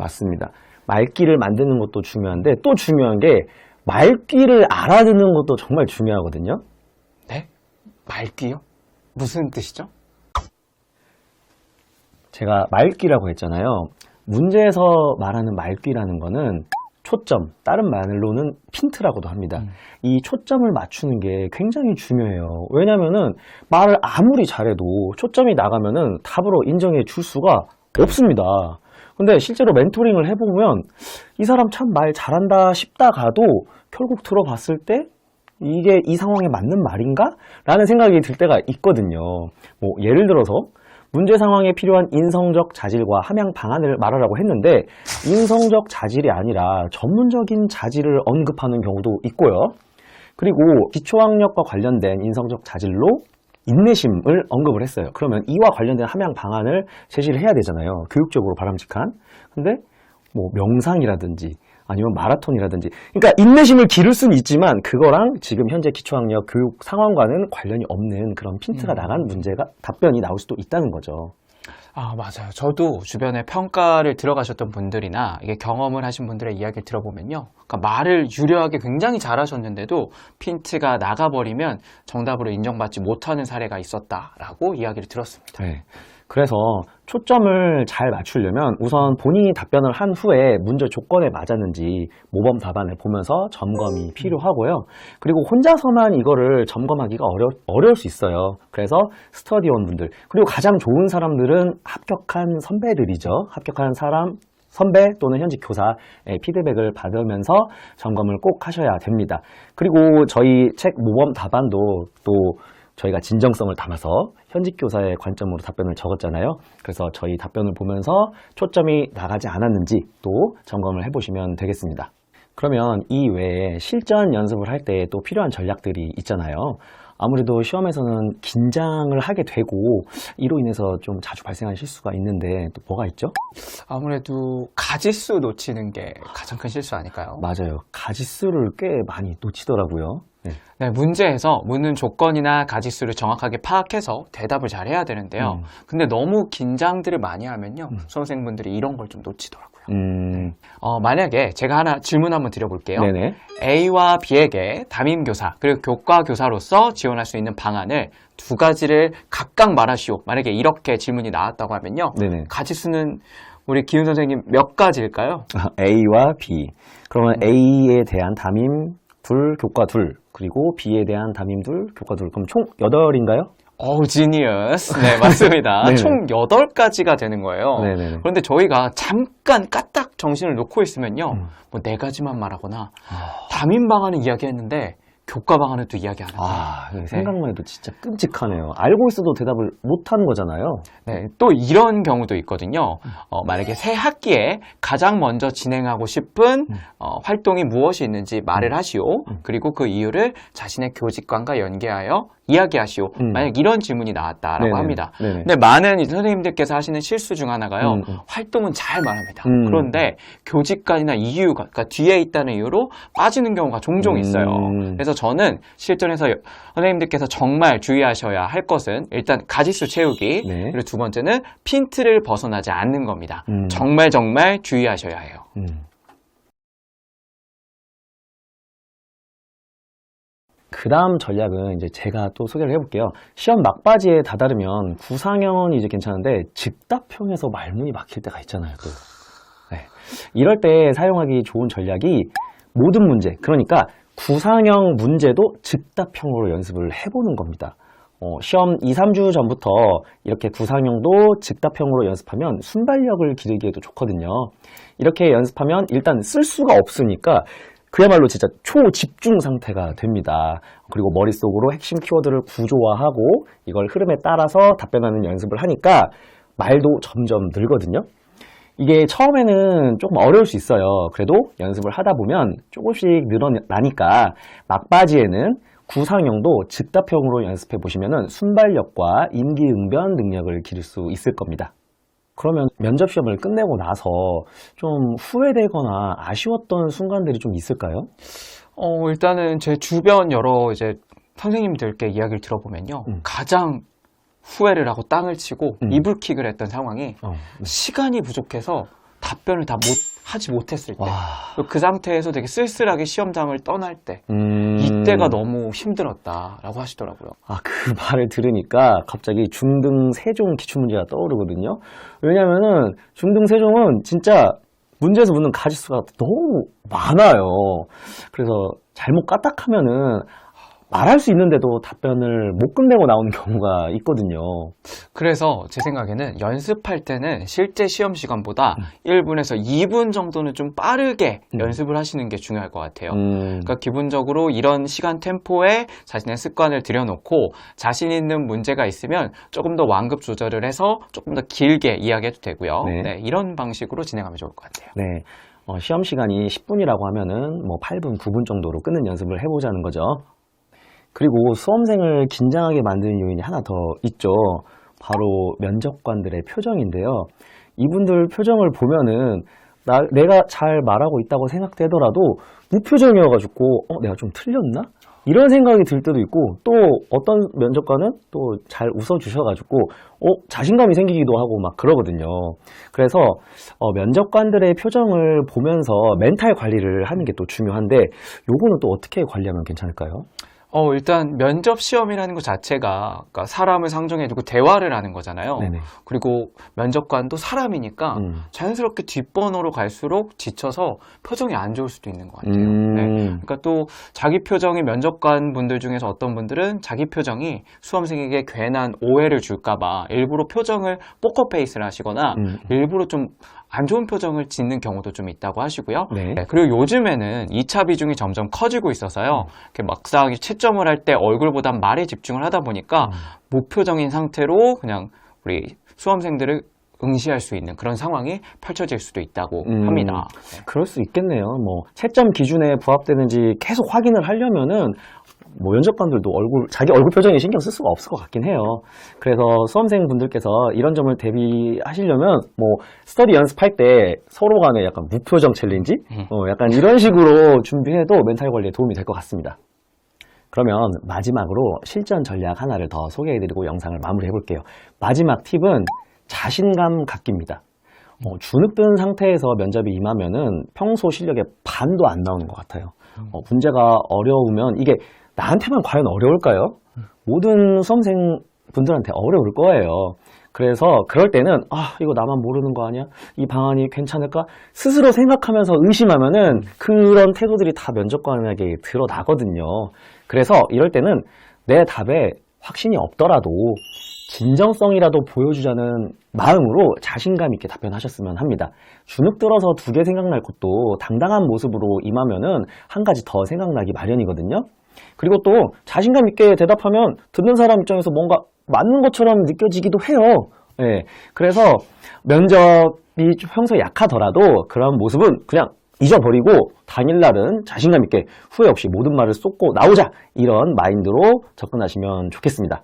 맞습니다. 말귀를 만드는 것도 중요한데 또 중요한 게 말귀를 알아듣는 것도 정말 중요하거든요. 네? 말귀요? 무슨 뜻이죠? 제가 말귀라고 했잖아요. 문제에서 말하는 말귀라는 거는 초점, 다른 말로는 핀트라고도 합니다. 이 초점을 맞추는 게 굉장히 중요해요. 왜냐면은 말을 아무리 잘해도 초점이 나가면은 답으로 인정해 줄 수가 없습니다. 근데 실제로 멘토링을 해보면 이 사람 참 말 잘한다 싶다가도 결국 들어봤을 때 이게 이 상황에 맞는 말인가? 라는 생각이 들 때가 있거든요. 뭐 예를 들어서 문제 상황에 필요한 인성적 자질과 함양 방안을 말하라고 했는데 인성적 자질이 아니라 전문적인 자질을 언급하는 경우도 있고요. 그리고 기초학력과 관련된 인성적 자질로 인내심을 언급을 했어요. 그러면 이와 관련된 함양 방안을 제시를 해야 되잖아요. 교육적으로 바람직한. 근데 뭐 명상이라든지 아니면 마라톤이라든지, 그러니까 인내심을 기를 수는 있지만 그거랑 지금 현재 기초학력 교육 상황과는 관련이 없는 그런 핀트가 나간 문제가 답변이 나올 수도 있다는 거죠. 아, 맞아요. 저도 주변에 평가를 들어가셨던 분들이나 이게 경험을 하신 분들의 이야기를 들어보면요. 그러니까 말을 유려하게 굉장히 잘하셨는데도 핀트가 나가버리면 정답으로 인정받지 못하는 사례가 있었다라고 이야기를 들었습니다. 네. 그래서 초점을 잘 맞추려면 우선 본인이 답변을 한 후에 문제 조건에 맞았는지 모범 답안을 보면서 점검이 필요하고요. 그리고 혼자서만 이거를 점검하기가 어려울 수 있어요. 그래서 스터디원 분들, 그리고 가장 좋은 사람들은 합격한 선배들이죠. 합격한 사람, 선배 또는 현직 교사의 피드백을 받으면서 점검을 꼭 하셔야 됩니다. 그리고 저희 책 모범 답안도 또 저희가 진정성을 담아서 현직 교사의 관점으로 답변을 적었잖아요. 그래서 저희 답변을 보면서 초점이 나가지 않았는지 또 점검을 해보시면 되겠습니다. 그러면 이 외에 실전 연습을 할 때 또 필요한 전략들이 있잖아요. 아무래도 시험에서는 긴장을 하게 되고 이로 인해서 좀 자주 발생하는 실수가 있는데 또 뭐가 있죠? 아무래도 가지수 놓치는 게 가장 큰 실수 아닐까요? 맞아요. 가지수를 꽤 많이 놓치더라고요. 네. 네, 문제에서 묻는 조건이나 가지수를 정확하게 파악해서 대답을 잘 해야 되는데요. 근데 너무 긴장들을 많이 하면요. 수험생분들이 이런 걸 좀 놓치더라고요. 만약에 제가 하나 질문 한번 드려볼게요. 네네. A와 B에게 담임교사 그리고 교과교사로서 지원할 수 있는 방안을 두 가지를 각각 말하시오. 만약에 이렇게 질문이 나왔다고 하면요. 네네. 가지수는 우리 기훈 선생님 몇 가지일까요? A와 B. 그러면 A에 대한 담임 둘, 교과 둘, 그리고 B에 대한 담임 둘, 교과 둘. 그럼 총 8인가요? 지니어스. 네, 맞습니다. 총 8가지가 되는 거예요. 네네네. 그런데 저희가 잠깐 까딱 정신을 놓고 있으면요. 뭐 4가지만 말하거나 담임 방안을 이야기했는데 교과 방안을 또 이야기 안 합니다. 생각만 해도 진짜 끔찍하네요. 알고 있어도 대답을 못하는 거잖아요. 네, 또 이런 경우도 있거든요. 만약에 새 학기에 가장 먼저 진행하고 싶은 활동이 무엇이 있는지 말을 하시오. 그리고 그 이유를 자신의 교직관과 연계하여 이야기하시오. 만약 이런 질문이 나왔다라고 네네. 합니다. 네네. 근데 많은 선생님들께서 하시는 실수 중 하나가요. 활동은 잘 말합니다. 그런데 교직관이나 이유가, 그러니까 뒤에 있다는 이유로 빠지는 경우가 종종 있어요. 그래서 저는 실전에서 선생님들께서 정말 주의하셔야 할 것은 일단 가지수 채우기, 네. 그리고 두 번째는 핀트를 벗어나지 않는 겁니다. 정말 주의하셔야 해요. 그 다음 전략은 이제 제가 또 소개를 해볼게요. 시험 막바지에 다다르면 구상형은 이제 괜찮은데 즉답형에서 말문이 막힐 때가 있잖아요. 네. 이럴 때 사용하기 좋은 전략이 모든 문제, 그러니까 구상형 문제도 즉답형으로 연습을 해보는 겁니다. 시험 2, 3주 전부터 이렇게 구상형도 즉답형으로 연습하면 순발력을 기르기에도 좋거든요. 이렇게 연습하면 일단 쓸 수가 없으니까 그야말로 진짜 초집중 상태가 됩니다. 그리고 머릿속으로 핵심 키워드를 구조화하고 이걸 흐름에 따라서 답변하는 연습을 하니까 말도 점점 늘거든요. 이게 처음에는 조금 어려울 수 있어요. 그래도 연습을 하다 보면 조금씩 늘어나니까 막바지에는 구상형도 즉답형으로 연습해 보시면 순발력과 임기응변 능력을 기를 수 있을 겁니다. 그러면 면접 시험을 끝내고 나서 좀 후회되거나 아쉬웠던 순간들이 좀 있을까요? 일단은 제 주변 여러 이제 선생님들께 이야기를 들어보면요. 가장 후회를 하고 땅을 치고 이불킥을 했던 상황이 시간이 부족해서 답변을 다 하지 못했을 때, 와. 그 상태에서 되게 쓸쓸하게 시험장을 떠날 때, 이때가 너무 힘들었다라고 하시더라고요. 아, 그 말을 들으니까 갑자기 중등 세종 기출문제가 떠오르거든요. 왜냐면은 중등 세종은 진짜 문제에서 묻는 가지수가 너무 많아요. 그래서 잘못 까딱하면은 말할 수 있는데도 답변을 못 끝내고 나오는 경우가 있거든요. 그래서 제 생각에는 연습할 때는 실제 시험 시간보다 1분에서 2분 정도는 좀 빠르게 연습을 하시는 게 중요할 것 같아요. 그러니까 기본적으로 이런 시간 템포에 자신의 습관을 들여놓고 자신 있는 문제가 있으면 조금 더 완급 조절을 해서 조금 더 길게 이야기해도 되고요. 네. 네, 이런 방식으로 진행하면 좋을 것 같아요. 네. 시험 시간이 10분이라고 하면은 뭐 8분, 9분 정도로 끊는 연습을 해보자는 거죠. 그리고 수험생을 긴장하게 만드는 요인이 하나 더 있죠. 바로 면접관들의 표정인데요. 이분들 표정을 보면은 내가 잘 말하고 있다고 생각되더라도 무표정이어가지고 내가 좀 틀렸나? 이런 생각이 들 때도 있고, 또 어떤 면접관은 또 잘 웃어주셔가지고 자신감이 생기기도 하고 막 그러거든요. 그래서 면접관들의 표정을 보면서 멘탈 관리를 하는 게 또 중요한데, 요거는 또 어떻게 관리하면 괜찮을까요? 일단 면접 시험이라는 것 자체가 그러니까 사람을 상정해두고 대화를 하는 거잖아요. 네네. 그리고 면접관도 사람이니까 자연스럽게 뒷번호로 갈수록 지쳐서 표정이 안 좋을 수도 있는 것 같아요. 네. 그러니까 또 자기 표정이 면접관 분들 중에서 어떤 분들은 자기 표정이 수험생에게 괜한 오해를 줄까봐 일부러 표정을 포커페이스를 하시거나 일부러 좀 안 좋은 표정을 짓는 경우도 좀 있다고 하시고요. 네. 네, 그리고 요즘에는 2차 비중이 점점 커지고 있어서요. 이렇게 막상 채점을 할 때 얼굴보단 말에 집중을 하다 보니까 무표정인 상태로 그냥 우리 수험생들을 응시할 수 있는 그런 상황이 펼쳐질 수도 있다고 합니다. 네. 그럴 수 있겠네요. 뭐 채점 기준에 부합되는지 계속 확인을 하려면은 뭐 면접관들도 자기 얼굴 표정에 신경 쓸 수가 없을 것 같긴 해요. 그래서 수험생분들께서 이런 점을 대비하시려면 뭐 스터디 연습할 때 서로 간에 약간 무표정 챌린지? 약간 이런 식으로 준비해도 멘탈 관리에 도움이 될 것 같습니다. 그러면 마지막으로 실전 전략 하나를 더 소개해드리고 영상을 마무리해 볼게요. 마지막 팁은 자신감 갖기입니다. 주눅든 상태에서 면접에 임하면은 평소 실력의 반도 안 나오는 것 같아요. 문제가 어려우면 이게 나한테만 과연 어려울까요? 모든 수험생분들한테 어려울 거예요. 그래서 그럴 때는 이거 나만 모르는 거 아니야? 이 방안이 괜찮을까? 스스로 생각하면서 의심하면은 그런 태도들이 다 면접관에게 드러나거든요. 그래서 이럴 때는 내 답에 확신이 없더라도 진정성이라도 보여주자는 마음으로 자신감 있게 답변하셨으면 합니다. 주눅 들어서 두 개 생각날 것도 당당한 모습으로 임하면은 한 가지 더 생각나기 마련이거든요. 그리고 또 자신감 있게 대답하면 듣는 사람 입장에서 뭔가 맞는 것처럼 느껴지기도 해요. 예. 그래서 면접이 평소에 약하더라도 그런 모습은 그냥 잊어버리고 당일날은 자신감 있게 후회 없이 모든 말을 쏟고 나오자, 이런 마인드로 접근하시면 좋겠습니다.